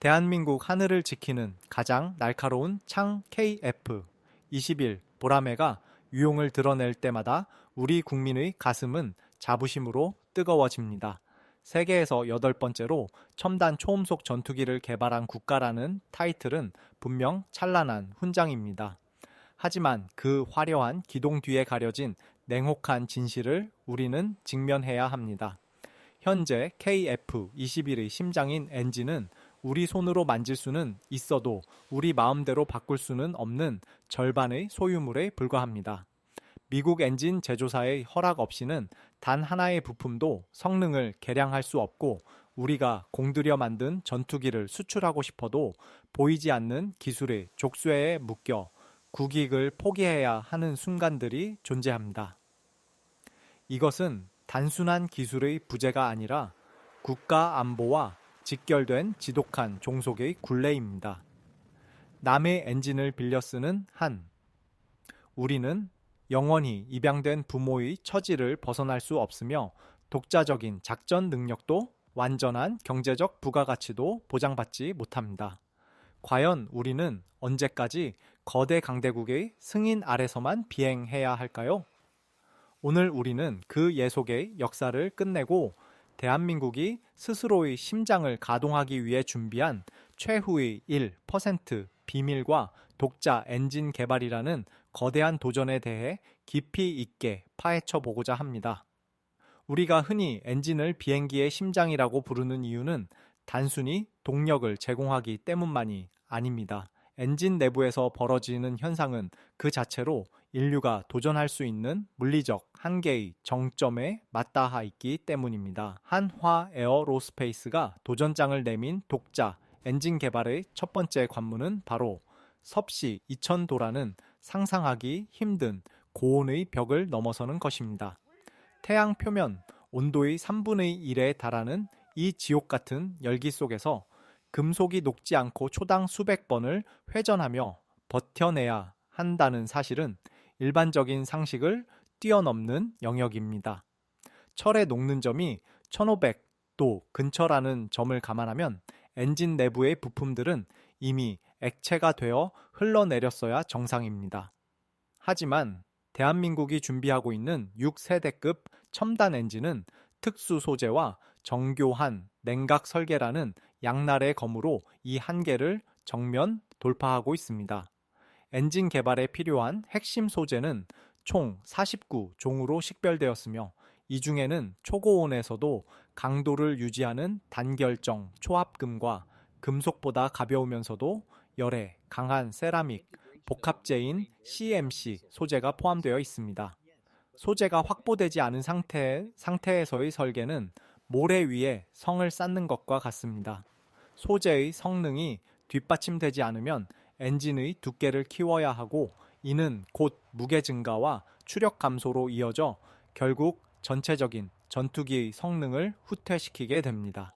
대한민국 하늘을 지키는 가장 날카로운 창 KF-21 보라매가 유용을 드러낼 때마다 우리 국민의 가슴은 자부심으로 뜨거워집니다. 세계에서 8번째로 첨단 초음속 전투기를 개발한 국가라는 타이틀은 분명 찬란한 훈장입니다. 하지만 그 화려한 기동 뒤에 가려진 냉혹한 진실을 우리는 직면해야 합니다. 현재 KF-21의 심장인 엔진은 우리 손으로 만질 수는 있어도 우리 마음대로 바꿀 수는 없는 절반의 소유물에 불과합니다. 미국 엔진 제조사의 허락 없이는 단 하나의 부품도 성능을 개량할 수 없고, 우리가 공들여 만든 전투기를 수출하고 싶어도 보이지 않는 기술의 족쇄에 묶여 국익을 포기해야 하는 순간들이 존재합니다. 이것은 단순한 기술의 부재가 아니라 국가 안보와 직결된 지독한 종속의 굴레입니다. 남의 엔진을 빌려 쓰는 한, 우리는 영원히 입양된 부모의 처지를 벗어날 수 없으며 독자적인 작전 능력도 완전한 경제적 부가가치도 보장받지 못합니다. 과연 우리는 언제까지 거대 강대국의 승인 아래서만 비행해야 할까요? 오늘 우리는 그 예속의 역사를 끝내고 대한민국이 스스로의 심장을 가동하기 위해 준비한 최후의 1% 비밀과 독자 엔진 개발이라는 거대한 도전에 대해 깊이 있게 파헤쳐 보고자 합니다. 우리가 흔히 엔진을 비행기의 심장이라고 부르는 이유는 단순히 동력을 제공하기 때문만이 아닙니다. 엔진 내부에서 벌어지는 현상은 그 자체로 인류가 도전할 수 있는 물리적 한계의 정점에 맞닿아 있기 때문입니다. 한화 에어로스페이스가 도전장을 내민 독자 엔진 개발의 첫 번째 관문은 바로 섭씨 2000도라는 상상하기 힘든 고온의 벽을 넘어서는 것입니다. 태양 표면 온도의 3분의 1에 달하는 이 지옥 같은 열기 속에서 금속이 녹지 않고 초당 수백 번을 회전하며 버텨내야 한다는 사실은 일반적인 상식을 뛰어넘는 영역입니다. 철의 녹는 점이 1500도 근처라는 점을 감안하면 엔진 내부의 부품들은 이미 액체가 되어 흘러내렸어야 정상입니다. 하지만 대한민국이 준비하고 있는 6세대급 첨단 엔진은 특수 소재와 정교한 냉각 설계라는 양날의 검으로 이 한계를 정면 돌파하고 있습니다. 엔진 개발에 필요한 핵심 소재는 총 49종으로 식별되었으며, 이 중에는 초고온에서도 강도를 유지하는 단결정 초합금과 금속보다 가벼우면서도 열에 강한 세라믹, 복합재인 CMC 소재가 포함되어 있습니다. 소재가 확보되지 않은 상태에서의 설계는 모래 위에 성을 쌓는 것과 같습니다. 소재의 성능이 뒷받침되지 않으면 엔진의 두께를 키워야 하고, 이는 곧 무게 증가와 추력 감소로 이어져 결국 전체적인 전투기의 성능을 후퇴시키게 됩니다.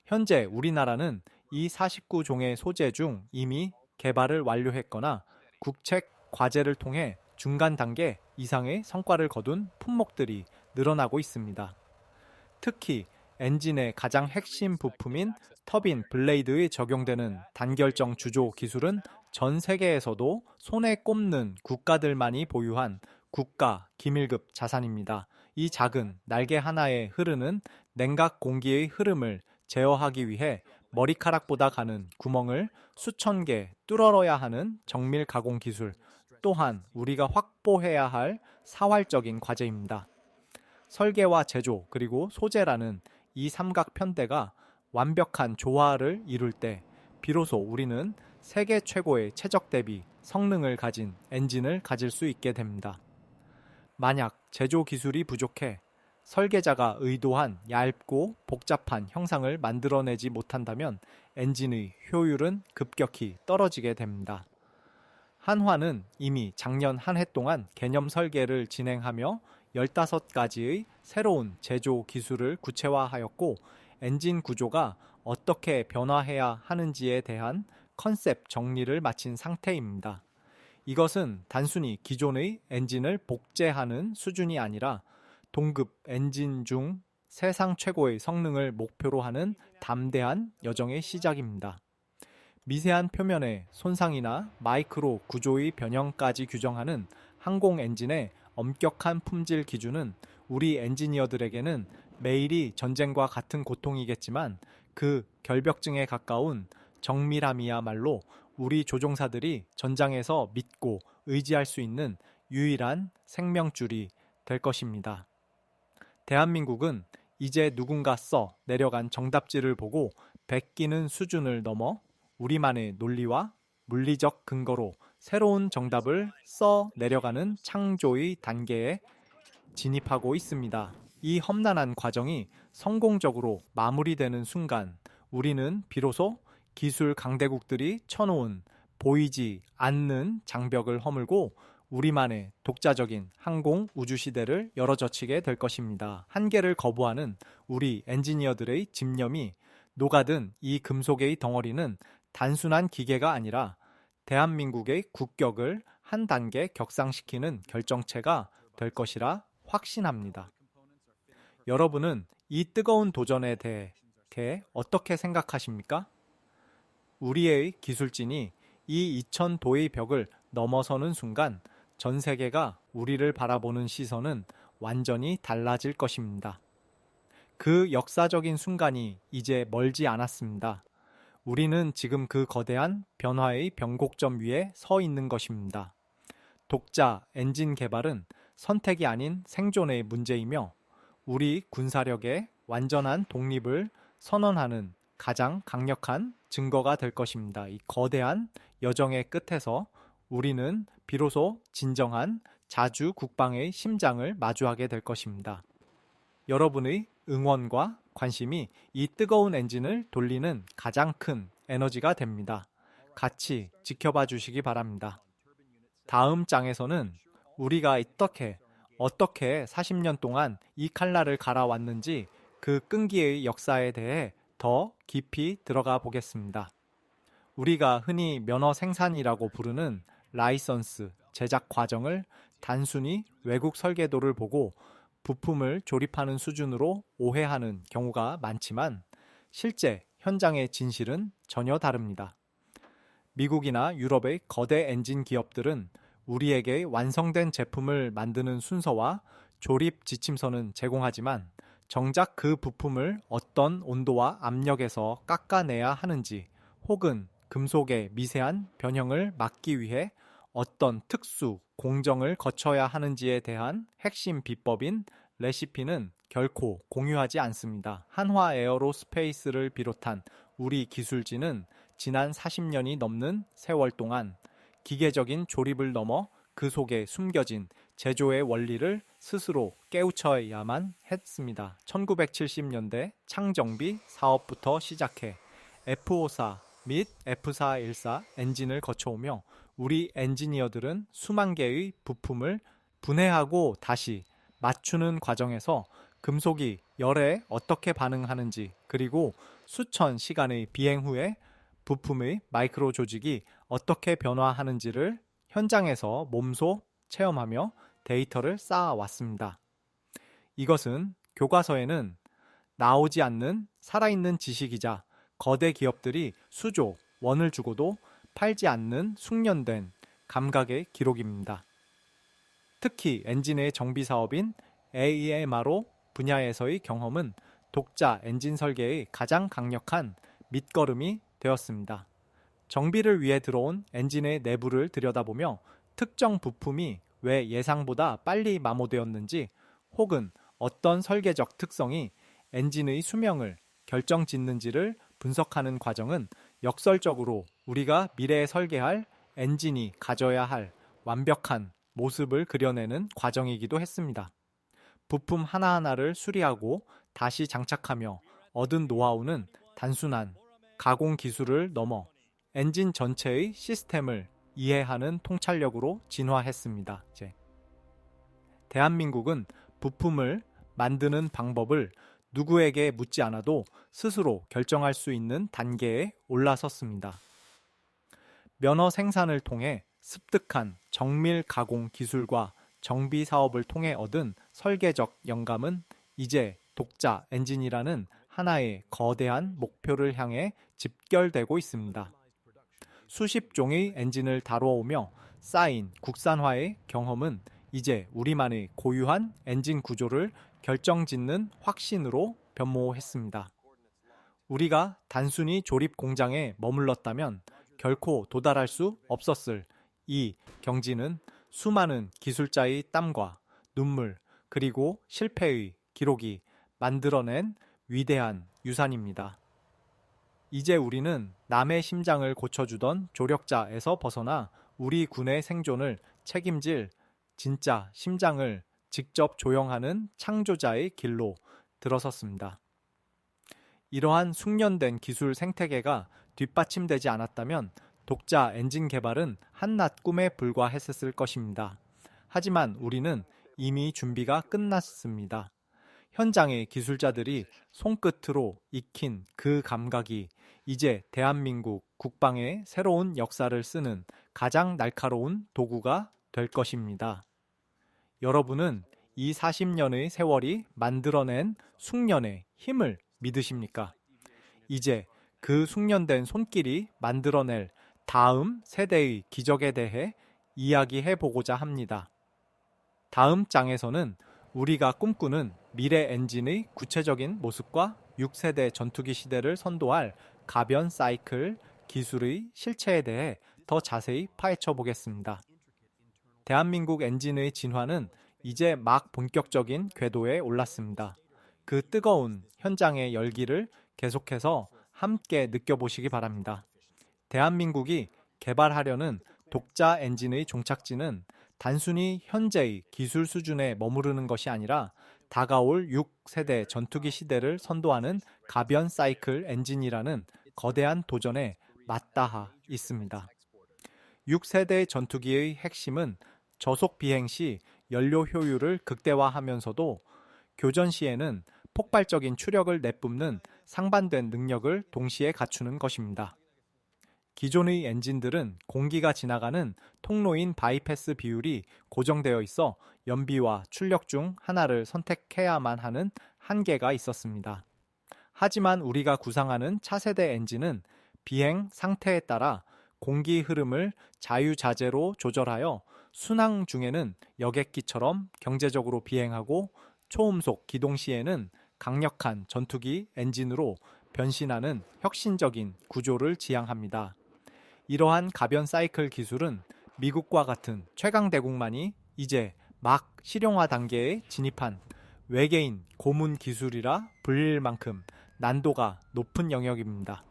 현재 우리나라는 이 49종의 소재 중 이미 개발을 완료했거나 국책 과제를 통해 중간 단계 이상의 성과를 거둔 품목들이 늘어나고 있습니다. 특히 엔진의 가장 핵심 부품인 터빈 블레이드에 적용되는 단결정 주조 기술은 전 세계에서도 손에 꼽는 국가들만이 보유한 국가 기밀급 자산입니다. 이 작은 날개 하나에 흐르는 냉각 공기의 흐름을 제어하기 위해 머리카락보다 가는 구멍을 수천 개 뚫어야 하는 정밀 가공 기술 또한 우리가 확보해야 할 사활적인 과제입니다. 설계와 제조 그리고 소재라는 이 삼각편대가 완벽한 조화를 이룰 때 비로소 우리는 세계 최고의 최적 대비 성능을 가진 엔진을 가질 수 있게 됩니다. 만약 제조 기술이 부족해 설계자가 의도한 얇고 복잡한 형상을 만들어내지 못한다면 엔진의 효율은 급격히 떨어지게 됩니다. 한화는 이미 작년 한 해 동안 개념 설계를 진행하며 15가지의 새로운 제조 기술을 구체화하였고, 엔진 구조가 어떻게 변화해야 하는지에 대한 컨셉 정리를 마친 상태입니다. 이것은 단순히 기존의 엔진을 복제하는 수준이 아니라 동급 엔진 중 세상 최고의 성능을 목표로 하는 담대한 여정의 시작입니다. 미세한 표면의 손상이나 마이크로 구조의 변형까지 규정하는 항공 엔진의 엄격한 품질 기준은 우리 엔지니어들에게는 매일이 전쟁과 같은 고통이겠지만 그 결벽증에 가까운 정밀함이야말로 우리 조종사들이 전장에서 믿고 의지할 수 있는 유일한 생명줄이 될 것입니다. 대한민국은 이제 누군가 써 내려간 정답지를 보고 베끼는 수준을 넘어 우리만의 논리와 물리적 근거로 새로운 정답을 써 내려가는 창조의 단계에 진입하고 있습니다. 이 험난한 과정이 성공적으로 마무리되는 순간 우리는 비로소 기술 강대국들이 쳐놓은 보이지 않는 장벽을 허물고 우리만의 독자적인 항공 우주 시대를 열어젖히게 될 것입니다. 한계를 거부하는 우리 엔지니어들의 집념이 녹아든 이 금속의 덩어리는 단순한 기계가 아니라 대한민국의 국격을 한 단계 격상시키는 결정체가 될 것이라 확신합니다. 여러분은 이 뜨거운 도전에 대해 어떻게 생각하십니까? 우리의 기술진이 이 2000도의 벽을 넘어서는 순간 전 세계가 우리를 바라보는 시선은 완전히 달라질 것입니다. 그 역사적인 순간이 이제 멀지 않았습니다. 우리는 지금 그 거대한 변화의 변곡점 위에 서 있는 것입니다. 독자 엔진 개발은 선택이 아닌 생존의 문제이며 우리 군사력의 완전한 독립을 선언하는 가장 강력한 증거가 될 것입니다. 이 거대한 여정의 끝에서 우리는 비로소 진정한 자주 국방의 심장을 마주하게 될 것입니다. 여러분의 응원과 관심이 이 뜨거운 엔진을 돌리는 가장 큰 에너지가 됩니다. 같이 지켜봐 주시기 바랍니다. 다음 장에서는 우리가 어떻게 40년 동안 이 칼날을 갈아왔는지 그 끈기의 역사에 대해 더 깊이 들어가 보겠습니다. 우리가 흔히 면허 생산이라고 부르는 라이선스 제작 과정을 단순히 외국 설계도를 보고 부품을 조립하는 수준으로 오해하는 경우가 많지만 실제 현장의 진실은 전혀 다릅니다. 미국이나 유럽의 거대 엔진 기업들은 우리에게 완성된 제품을 만드는 순서와 조립 지침서는 제공하지만 정작 그 부품을 어떤 온도와 압력에서 깎아내야 하는지 혹은 금속의 미세한 변형을 막기 위해 어떤 특수 공정을 거쳐야 하는지에 대한 핵심 비법인 레시피는 결코 공유하지 않습니다. 한화 에어로스페이스를 비롯한 우리 기술진은 지난 40년이 넘는 세월 동안 기계적인 조립을 넘어 그 속에 숨겨진 제조의 원리를 스스로 깨우쳐야만 했습니다. 1970년대 창정비 사업부터 시작해 F54 및 F414 엔진을 거쳐오며 우리 엔지니어들은 수만 개의 부품을 분해하고 다시 맞추는 과정에서 금속이 열에 어떻게 반응하는지 그리고 수천 시간의 비행 후에 부품의 마이크로 조직이 어떻게 변화하는지를 현장에서 몸소 체험하며 데이터를 쌓아왔습니다. 이것은 교과서에는 나오지 않는 살아있는 지식이자 거대 기업들이 수조 원을 주고도 팔지 않는 숙련된 감각의 기록입니다. 특히 엔진의 정비 사업인 AMRO 분야에서의 경험은 독자 엔진 설계의 가장 강력한 밑거름이 되었습니다. 정비를 위해 들어온 엔진의 내부를 들여다보며 특정 부품이 왜 예상보다 빨리 마모되었는지 혹은 어떤 설계적 특성이 엔진의 수명을 결정짓는지를 분석하는 과정은 역설적으로 우리가 미래에 설계할 엔진이 가져야 할 완벽한 모습을 그려내는 과정이기도 했습니다. 부품 하나하나를 수리하고 다시 장착하며 얻은 노하우는 단순한 가공 기술을 넘어 엔진 전체의 시스템을 이해하는 통찰력으로 진화했습니다. 대한민국은 부품을 만드는 방법을 누구에게 묻지 않아도 스스로 결정할 수 있는 단계에 올라섰습니다. 면허 생산을 통해 습득한 정밀 가공 기술과 정비 사업을 통해 얻은 설계적 영감은 이제 독자 엔진이라는 하나의 거대한 목표를 향해 집결되고 있습니다. 수십 종의 엔진을 다루어오며 쌓인 국산화의 경험은 이제 우리만의 고유한 엔진 구조를 결정짓는 확신으로 변모했습니다. 우리가 단순히 조립 공장에 머물렀다면 결코 도달할 수 없었을 이 경지는 수많은 기술자의 땀과 눈물 그리고 실패의 기록이 만들어낸 위대한 유산입니다. 이제 우리는 남의 심장을 고쳐주던 조력자에서 벗어나 우리 군의 생존을 책임질 진짜 심장을 직접 조영하는 창조자의 길로 들어섰습니다. 이러한 숙련된 기술 생태계가 뒷받침되지 않았다면 독자 엔진 개발은 한낱 꿈에 불과했을 것입니다. 하지만 우리는 이미 준비가 끝났습니다. 현장의 기술자들이 손끝으로 익힌 그 감각이 이제 대한민국 국방의 새로운 역사를 쓰는 가장 날카로운 도구가 될 것입니다. 여러분은 이 40년의 세월이 만들어낸 숙련의 힘을 믿으십니까? 이제 그 숙련된 손길이 만들어낼 다음 세대의 기적에 대해 이야기해 보고자 합니다. 다음 장에서는 우리가 꿈꾸는 미래 엔진의 구체적인 모습과 6세대 전투기 시대를 선도할 가변 사이클 기술의 실체에 대해 더 자세히 파헤쳐 보겠습니다. 대한민국 엔진의 진화는 이제 막 본격적인 궤도에 올랐습니다. 그 뜨거운 현장의 열기를 계속해서 함께 느껴보시기 바랍니다. 대한민국이 개발하려는 독자 엔진의 종착지는 단순히 현재의 기술 수준에 머무르는 것이 아니라 다가올 6세대 전투기 시대를 선도하는 가변 사이클 엔진이라는 거대한 도전에 맞닿아 있습니다. 6세대 전투기의 핵심은 저속 비행 시 연료 효율을 극대화하면서도 교전 시에는 폭발적인 추력을 내뿜는 상반된 능력을 동시에 갖추는 것입니다. 기존의 엔진들은 공기가 지나가는 통로인 바이패스 비율이 고정되어 있어 연비와 출력 중 하나를 선택해야만 하는 한계가 있었습니다. 하지만 우리가 구상하는 차세대 엔진은 비행 상태에 따라 공기 흐름을 자유자재로 조절하여 순항 중에는 여객기처럼 경제적으로 비행하고 초음속 기동 시에는 강력한 전투기 엔진으로 변신하는 혁신적인 구조를 지향합니다. 이러한 가변 사이클 기술은 미국과 같은 최강대국만이 이제 막 실용화 단계에 진입한 외계인 고문 기술이라 불릴 만큼 난도가 높은 영역입니다.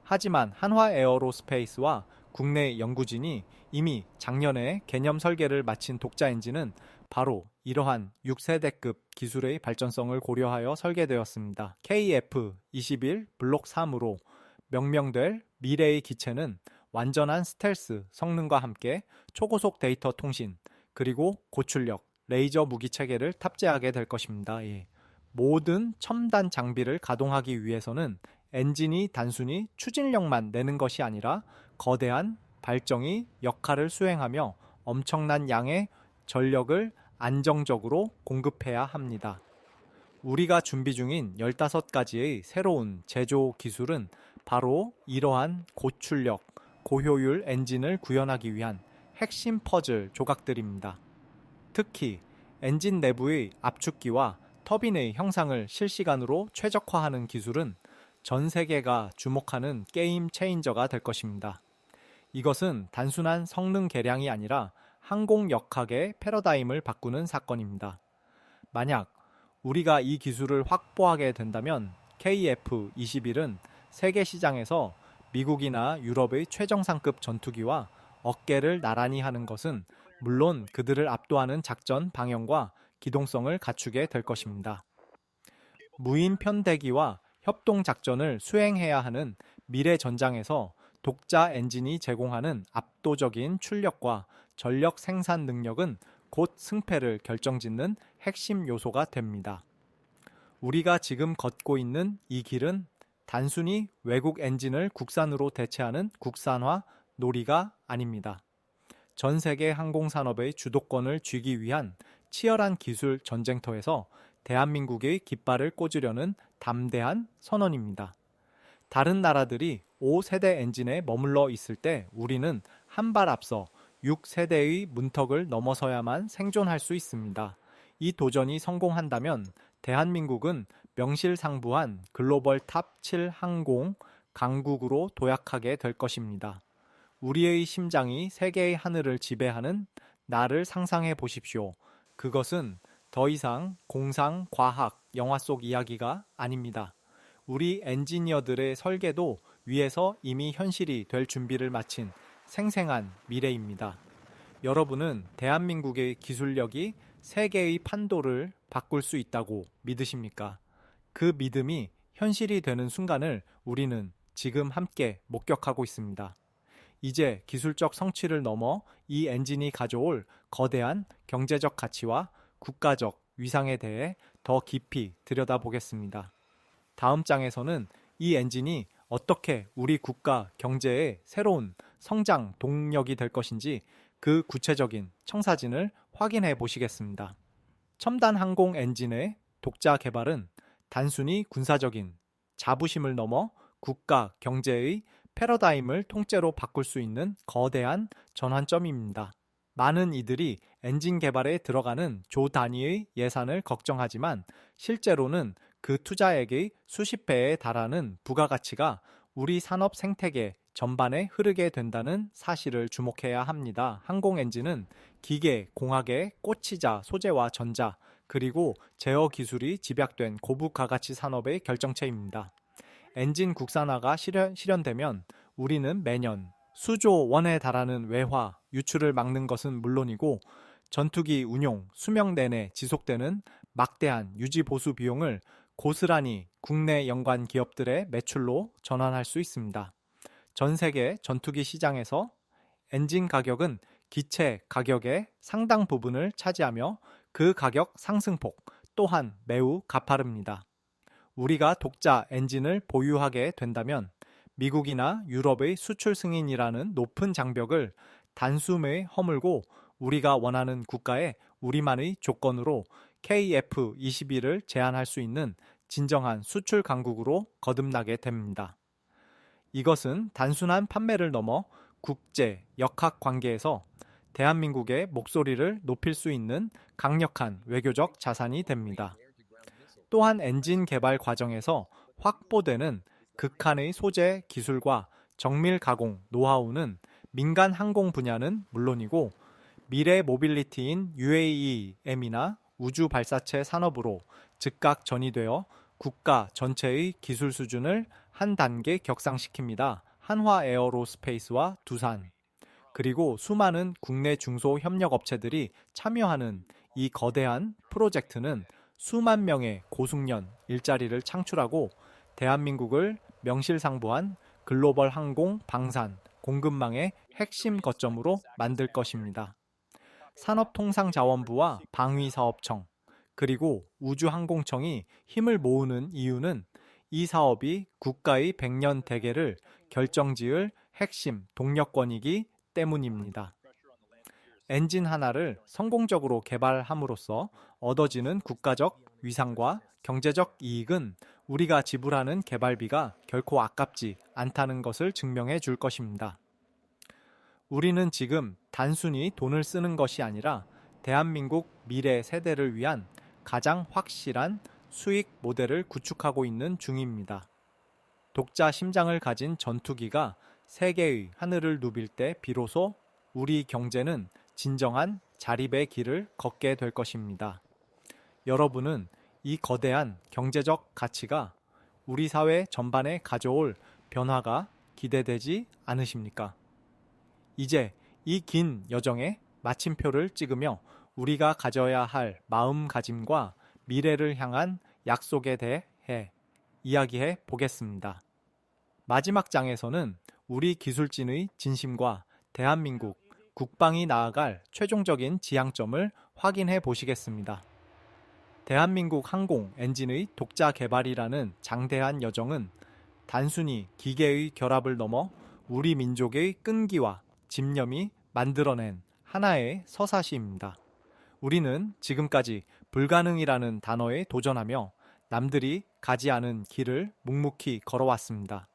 하지만 한화 에어로스페이스와 국내 연구진이 이미 작년에 개념 설계를 마친 독자 엔진은 바로 이러한 6세대급 기술의 발전성을 고려하여 설계되었습니다. KF-21 블록 3으로 명명될 미래의 기체는 완전한 스텔스 성능과 함께 초고속 데이터 통신 그리고 고출력 레이저 무기 체계를 탑재하게 될 것입니다. 모든 첨단 장비를 가동하기 위해서는 엔진이 단순히 추진력만 내는 것이 아니라 거대한 발정이 역할을 수행하며 엄청난 양의 전력을 안정적으로 공급해야 합니다. 우리가 준비 중인 15가지의 새로운 제조 기술은 바로 이러한 고출력, 고효율 엔진을 구현하기 위한 핵심 퍼즐 조각들입니다. 특히 엔진 내부의 압축기와 터빈의 형상을 실시간으로 최적화하는 기술은 전 세계가 주목하는 게임 체인저가 될 것입니다. 이것은 단순한 성능 개량이 아니라 항공 역학의 패러다임을 바꾸는 사건입니다. 만약 우리가 이 기술을 확보하게 된다면 KF-21은 세계 시장에서 미국이나 유럽의 최정상급 전투기와 어깨를 나란히 하는 것은 물론 그들을 압도하는 작전 방향과 기동성을 갖추게 될 것입니다. 무인 편대기와 협동 작전을 수행해야 하는 미래 전장에서 독자 엔진이 제공하는 압도적인 출력과 전력 생산 능력은 곧 승패를 결정짓는 핵심 요소가 됩니다. 우리가 지금 걷고 있는 이 길은 단순히 외국 엔진을 국산으로 대체하는 국산화 놀이가 아닙니다. 전 세계 항공산업의 주도권을 쥐기 위한 치열한 기술 전쟁터에서 대한민국의 깃발을 꽂으려는 담대한 선언입니다. 다른 나라들이 5세대 엔진에 머물러 있을 때 우리는 한 발 앞서 6세대의 문턱을 넘어서야만 생존할 수 있습니다. 이 도전이 성공한다면 대한민국은 명실상부한 글로벌 탑 7 항공 강국으로 도약하게 될 것입니다. 우리의 심장이 세계의 하늘을 지배하는 나를 상상해 보십시오. 그것은 더 이상 공상, 과학, 영화 속 이야기가 아닙니다. 우리 엔지니어들의 설계도 위에서 이미 현실이 될 준비를 마친 생생한 미래입니다. 여러분은 대한민국의 기술력이 세계의 판도를 바꿀 수 있다고 믿으십니까? 그 믿음이 현실이 되는 순간을 우리는 지금 함께 목격하고 있습니다. 이제 기술적 성취를 넘어 이 엔진이 가져올 거대한 경제적 가치와 국가적 위상에 대해 더 깊이 들여다보겠습니다. 다음 장에서는 이 엔진이 어떻게 우리 국가 경제의 새로운 성장 동력이 될 것인지 그 구체적인 청사진을 확인해 보시겠습니다. 첨단 항공 엔진의 독자 개발은 단순히 군사적인 자부심을 넘어 국가 경제의 패러다임을 통째로 바꿀 수 있는 거대한 전환점입니다. 많은 이들이 엔진 개발에 들어가는 조 단위의 예산을 걱정하지만 실제로는 그 투자액의 수십 배에 달하는 부가가치가 우리 산업 생태계 전반에 흐르게 된다는 사실을 주목해야 합니다. 항공 엔진은 기계, 공학의 꽃이자 소재와 전자, 그리고 제어 기술이 집약된 고부가가치 산업의 결정체입니다. 엔진 국산화가 실현되면 우리는 매년 수조 원에 달하는 외화, 유출을 막는 것은 물론이고 전투기 운용, 수명 내내 지속되는 막대한 유지 보수 비용을 고스란히 국내 연관 기업들의 매출로 전환할 수 있습니다. 전 세계 전투기 시장에서 엔진 가격은 기체 가격의 상당 부분을 차지하며 그 가격 상승폭 또한 매우 가파릅니다. 우리가 독자 엔진을 보유하게 된다면 미국이나 유럽의 수출 승인이라는 높은 장벽을 단숨에 허물고 우리가 원하는 국가에 우리만의 조건으로 KF-21을 제안할 수 있는 진정한 수출 강국으로 거듭나게 됩니다. 이것은 단순한 판매를 넘어 국제, 역학 관계에서 대한민국의 목소리를 높일 수 있는 강력한 외교적 자산이 됩니다. 또한 엔진 개발 과정에서 확보되는 극한의 소재 기술과 정밀 가공 노하우는 민간 항공 분야는 물론이고 미래 모빌리티인 UAM이나 우주 발사체 산업으로 즉각 전이되어 국가 전체의 기술 수준을 한 단계 격상시킵니다. 한화 에어로스페이스와 두산, 그리고 수많은 국내 중소협력업체들이 참여하는 이 거대한 프로젝트는 수만 명의 고숙련 일자리를 창출하고 대한민국을 명실상부한 글로벌 항공, 방산, 공급망의 핵심 거점으로 만들 것입니다. 산업통상자원부와 방위사업청, 그리고 우주항공청이 힘을 모으는 이유는 이 사업이 국가의 100년 대계를 결정지을 핵심 동력권이기 때문입니다. 엔진 하나를 성공적으로 개발함으로써 얻어지는 국가적 위상과 경제적 이익은 우리가 지불하는 개발비가 결코 아깝지 않다는 것을 증명해 줄 것입니다. 우리는 지금 단순히 돈을 쓰는 것이 아니라 대한민국 미래 세대를 위한 가장 확실한 수익 모델을 구축하고 있는 중입니다. 독자 심장을 가진 전투기가 세계의 하늘을 누빌 때 비로소 우리 경제는 진정한 자립의 길을 걷게 될 것입니다. 여러분은 이 거대한 경제적 가치가 우리 사회 전반에 가져올 변화가 기대되지 않으십니까? 이제 이 긴 여정에 마침표를 찍으며 우리가 가져야 할 마음가짐과 미래를 향한 약속에 대해 이야기해 보겠습니다. 마지막 장에서는 우리 기술진의 진심과 대한민국 국방이 나아갈 최종적인 지향점을 확인해 보시겠습니다. 대한민국 항공 엔진의 독자 개발이라는 장대한 여정은 단순히 기계의 결합을 넘어 우리 민족의 끈기와 집념이 만들어낸 하나의 서사시입니다. 우리는 지금까지 불가능이라는 단어에 도전하며 남들이 가지 않은 길을 묵묵히 걸어왔습니다.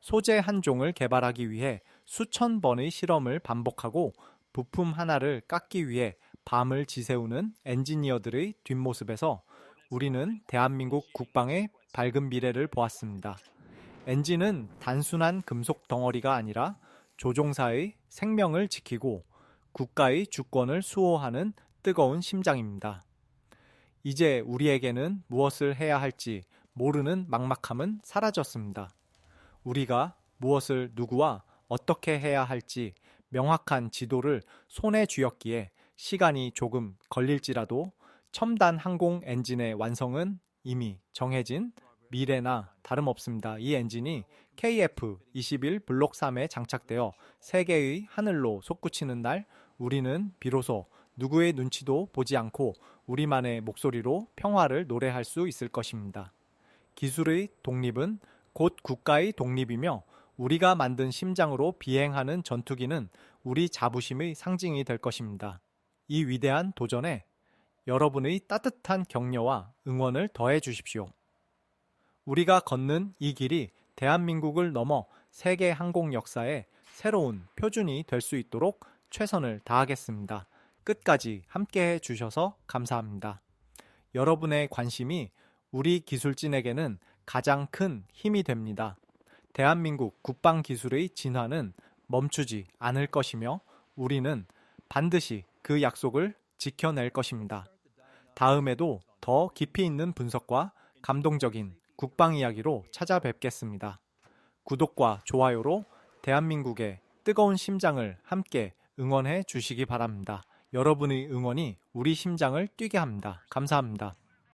소재 한 종을 개발하기 위해 수천 번의 실험을 반복하고 부품 하나를 깎기 위해 밤을 지새우는 엔지니어들의 뒷모습에서 우리는 대한민국 국방의 밝은 미래를 보았습니다. 엔진은 단순한 금속 덩어리가 아니라 조종사의 생명을 지키고 국가의 주권을 수호하는 뜨거운 심장입니다. 이제 우리에게는 무엇을 해야 할지 모르는 막막함은 사라졌습니다. 우리가 무엇을 누구와 어떻게 해야 할지 명확한 지도를 손에 쥐었기에 시간이 조금 걸릴지라도 첨단 항공 엔진의 완성은 이미 정해진 미래나 다름없습니다. 이 엔진이 KF-21 블록 3에 장착되어 세계의 하늘로 솟구치는 날, 우리는 비로소 누구의 눈치도 보지 않고 우리만의 목소리로 평화를 노래할 수 있을 것입니다. 기술의 독립은 곧 국가의 독립이며 우리가 만든 심장으로 비행하는 전투기는 우리 자부심의 상징이 될 것입니다. 이 위대한 도전에 여러분의 따뜻한 격려와 응원을 더해 주십시오. 우리가 걷는 이 길이 대한민국을 넘어 세계 항공 역사의 새로운 표준이 될 수 있도록 최선을 다하겠습니다. 끝까지 함께해 주셔서 감사합니다. 여러분의 관심이 우리 기술진에게는 가장 큰 힘이 됩니다. 대한민국 국방기술의 진화는 멈추지 않을 것이며 우리는 반드시 그 약속을 지켜낼 것입니다. 다음에도 더 깊이 있는 분석과 감동적인 국방 이야기로 찾아뵙겠습니다. 구독과 좋아요로 대한민국의 뜨거운 심장을 함께 응원해 주시기 바랍니다. 여러분의 응원이 우리 심장을 뛰게 합니다. 감사합니다.